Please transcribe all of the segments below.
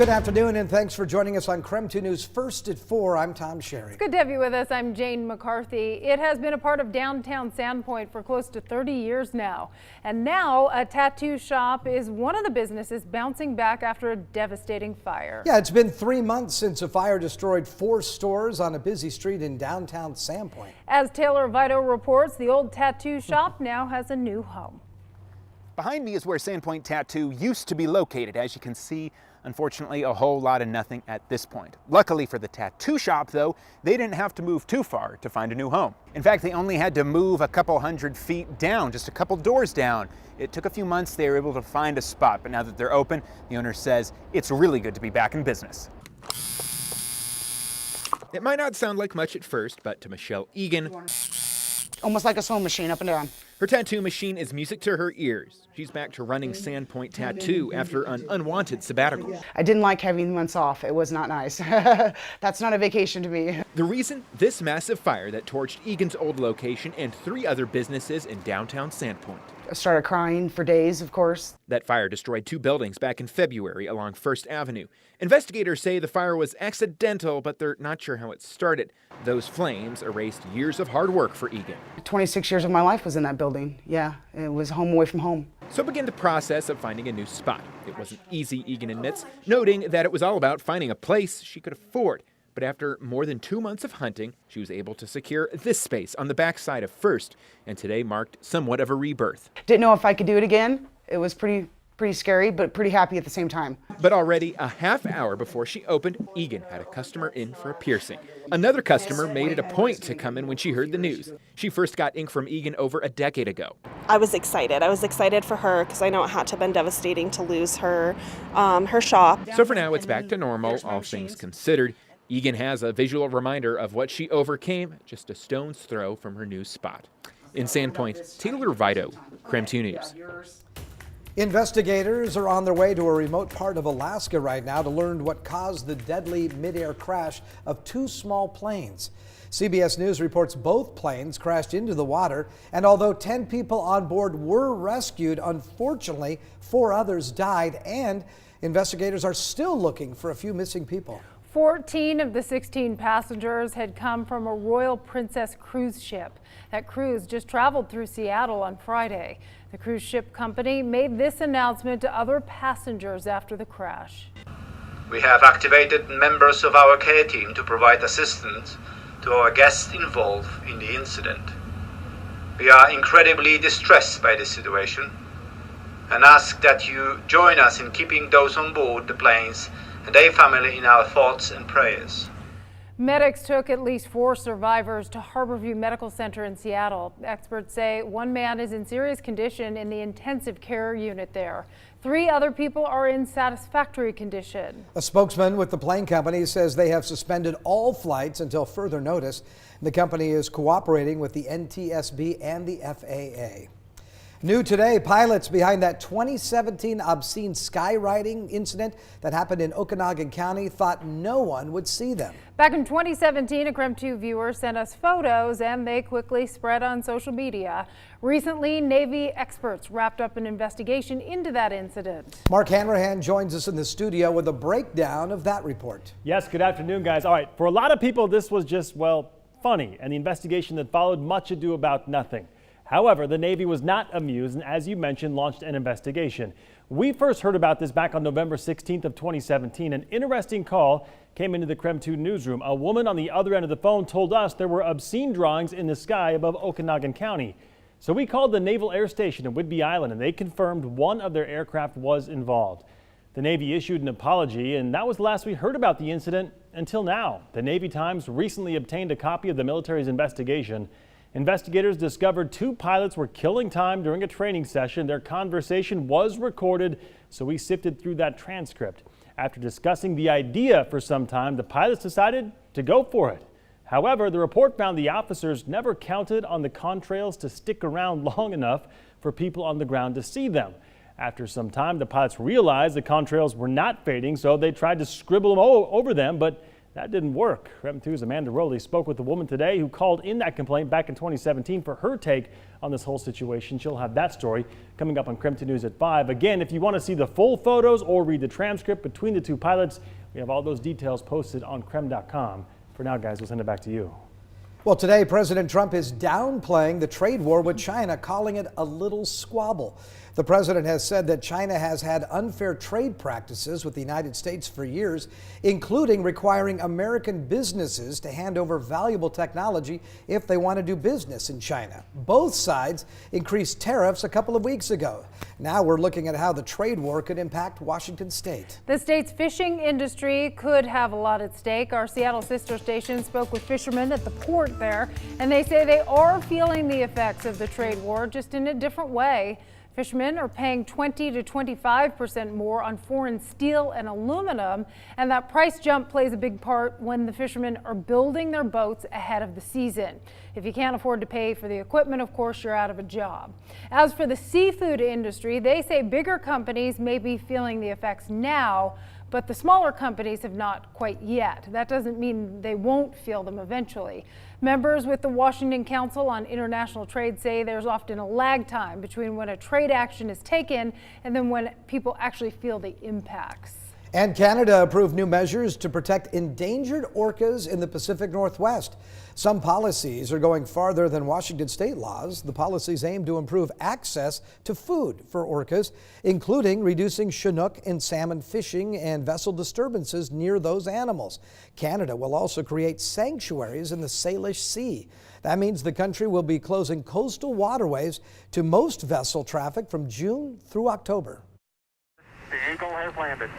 Good afternoon and thanks for joining us on KREM 2 News First at 4. I'm Tom Sherry. It's good to have you with us. I'm Jane McCarthy. It has been a part of downtown Sandpoint for close to 30 years now. And now a tattoo shop is one of the businesses bouncing back after a devastating fire. Yeah, it's been 3 months since a fire destroyed 4 stores on a busy street in downtown Sandpoint. As Taylor Vito reports, the old tattoo shop now has a new home. Behind me is where Sandpoint Tattoo used to be located. As you can see, unfortunately, a whole lot of nothing at this point. Luckily for the tattoo shop, though, they didn't have to move too far to find a new home. In fact, they only had to move a couple hundred feet down, just a couple doors down. It took a few months. They were able to find a spot, but now that they're open, the owner says it's really good to be back in business. It might not sound like much at first, but to Michelle Egan, almost like a sewing machine up and down. Her tattoo machine is music to her ears. She's back to running Sandpoint Tattoo after an unwanted sabbatical. I didn't like having months off. It was not nice. That's not a vacation to me. The reason? This massive fire that torched Egan's old location and 3 other businesses in downtown Sandpoint. I started crying for days, of course. That fire destroyed 2 buildings back in February along First Avenue. Investigators say the fire was accidental, but they're not sure how it started. Those flames erased years of hard work for Egan. 26 years of my life was in that building. Yeah, it was home away from home. So began the process of finding a new spot. It wasn't easy, Egan admits, noting that it was all about finding a place she could afford. But after more than 2 months of hunting, she was able to secure this space on the backside of First, and today marked somewhat of a rebirth. Didn't know if I could do it again. It was pretty scary, but pretty happy at the same time. But already a half hour before she opened, Egan had a customer in for a piercing. Another customer made it a point to come in when she heard the news. She first got ink from Egan over a decade ago. I was excited. I was excited for her because I know it had to have been devastating to lose her, her shop. So for now, it's back to normal, all things considered. Egan has a visual reminder of what she overcame just a stone's throw from her new spot. In Sandpoint, Taylor Vito, KREM 2 News. Investigators are on their way to a remote part of Alaska right now to learn what caused the deadly mid-air crash of 2 small planes. CBS News reports both planes crashed into the water, and although 10 people on board were rescued, unfortunately, 4 others died, and investigators are still looking for a few missing people. 14 of the 16 passengers had come from a Royal Princess cruise ship. That cruise just traveled through Seattle on Friday. The cruise ship company made this announcement to other passengers after the crash. We have activated members of our care team to provide assistance to our guests involved in the incident. We are incredibly distressed by this situation and ask that you join us in keeping those on board the planes and their family in our thoughts and prayers. Medics took at least 4 survivors to Harborview Medical Center in Seattle. Experts say 1 man is in serious condition in the intensive care unit there. 3 other people are in satisfactory condition. A spokesman with the plane company says they have suspended all flights until further notice. The company is cooperating with the NTSB and the FAA. New today, pilots behind that 2017 obscene skywriting incident that happened in Okanagan County thought no one would see them. Back in 2017, a KREM 2 viewer sent us photos and they quickly spread on social media. Recently, Navy experts wrapped up an investigation into that incident. Mark Hanrahan joins us in the studio with a breakdown of that report. Yes, good afternoon, guys. All right, for a lot of people, this was just, well, funny, and the investigation that followed much ado about nothing. However, the Navy was not amused and, as you mentioned, launched an investigation. We first heard about this back on November 16th of 2017. An interesting call came into the KREM 2 newsroom. A woman on the other end of the phone told us there were obscene drawings in the sky above Okanagan County. So we called the Naval Air Station in Whidbey Island, and they confirmed one of their aircraft was involved. The Navy issued an apology, and that was the last we heard about the incident until now. The Navy Times recently obtained a copy of the military's investigation. Investigators discovered 2 pilots were killing time during a training session. Their conversation was recorded, so we sifted through that transcript. After discussing the idea for some time, the pilots decided to go for it. However, the report found the officers never counted on the contrails to stick around long enough for people on the ground to see them. After some time, the pilots realized the contrails were not fading, so they tried to scribble them over them, but That didn't work. KREM 2's Amanda Rowley spoke with the woman today who called in that complaint back in 2017 for her take on this whole situation. She'll have that story coming up on KREM 2 News at 5. Again, if you want to see the full photos or read the transcript between the two pilots, we have all those details posted on KREM.com. For now, guys, we'll send it back to you. Well, today, President Trump is downplaying the trade war with China, calling it a little squabble. The president has said that China has had unfair trade practices with the United States for years, including requiring American businesses to hand over valuable technology if they want to do business in China. Both sides increased tariffs a couple of weeks ago. Now we're looking at how the trade war could impact Washington state. The state's fishing industry could have a lot at stake. Our Seattle sister station spoke with fishermen at the port there, and they say they are feeling the effects of the trade war, just in a different way. Fishermen are paying 20 to 25% more on foreign steel and aluminum, and that price jump plays a big part when the fishermen are building their boats ahead of the season. If you can't afford to pay for the equipment, of course, you're out of a job. As for the seafood industry, they say bigger companies may be feeling the effects now, but the smaller companies have not quite yet. That doesn't mean they won't feel them eventually. Members with the Washington Council on International Trade say there's often a lag time between when a trade action is taken and then when people actually feel the impacts. And Canada approved new measures to protect endangered orcas in the Pacific Northwest. Some policies are going farther than Washington state laws. The policies aim to improve access to food for orcas, including reducing Chinook and salmon fishing and vessel disturbances near those animals. Canada will also create sanctuaries in the Salish Sea. That means the country will be closing coastal waterways to most vessel traffic from June through October. The Eagle has landed.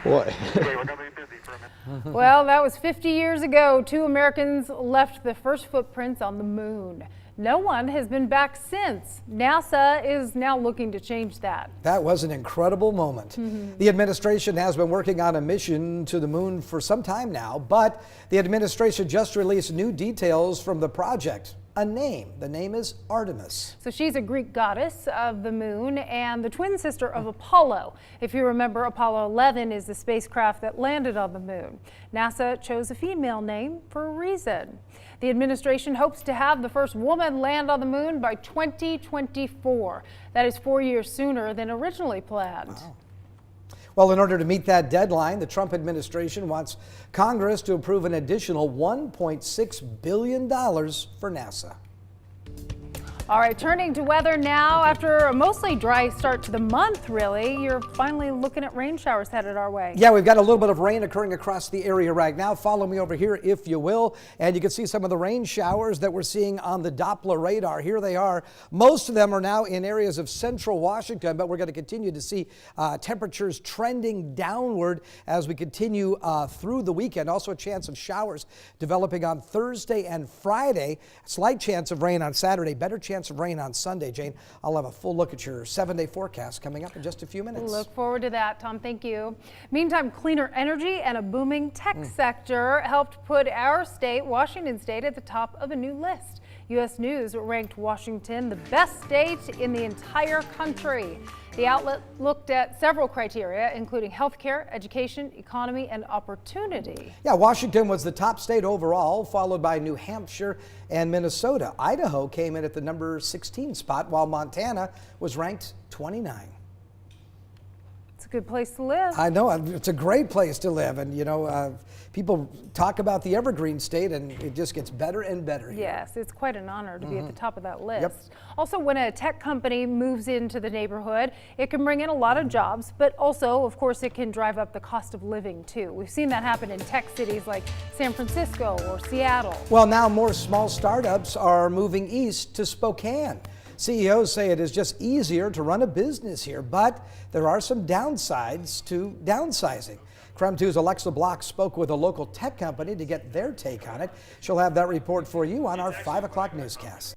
What? Okay, we're going to be busy for a minute. Well, that was 50 years ago. 2 Americans left the first footprints on the moon. No one has been back since. NASA is now looking to change that. That was an incredible moment. The administration has been working on a mission to the moon for some time now, but the administration just released new details from the project. A name. The name is Artemis. So she's a Greek goddess of the moon and the twin sister of Apollo. If you remember, Apollo 11 is the spacecraft that landed on the moon. NASA chose a female name for a reason. The administration hopes to have the first woman land on the moon by 2024. That is 4 years sooner than originally planned. Wow. Well, in order to meet that deadline, the Trump administration wants Congress to approve an additional $1.6 billion for NASA. All right, turning to weather now. After a mostly dry start to the month, really, you're finally looking at rain showers headed our way. Yeah, we've got a little bit of rain occurring across the area right now. Follow me over here if you will, and you can see some of the rain showers that we're seeing on the Doppler radar. Here they are. Most of them are now in areas of central Washington, but we're going to continue to see temperatures trending downward as we continue through the weekend. Also a chance of showers developing on Thursday and Friday. Slight chance of rain on Saturday, better chance of rain on Sunday. Jane, I'll have a full look at your 7-day forecast coming up in just a few minutes. Look forward to that, Tom. Thank you. Meantime, cleaner energy and a booming tech sector helped put our state, Washington state, at the top of a new list. U.S. News ranked Washington the best state in the entire country. The outlet looked at several criteria, including healthcare, education, economy, and opportunity. Yeah, Washington was the top state overall, followed by New Hampshire and Minnesota. Idaho came in at the number 16 spot, while Montana was ranked 29. It's a good place to live. I know, it's a great place to live. And, you know, people talk about the Evergreen State, and it just gets better and better here. Yes, it's quite an honor to be at the top of that list. Yep. Also, when a tech company moves into the neighborhood, it can bring in a lot of jobs, but also, of course, it can drive up the cost of living, too. We've seen that happen in tech cities like San Francisco or Seattle. Well, now more small startups are moving east to Spokane. CEOs say it is just easier to run a business here, but there are some downsides to downsizing. KREM 2's Alexa Block spoke with a local tech company to get their take on it. She'll have that report for you on our 5 o'clock newscast.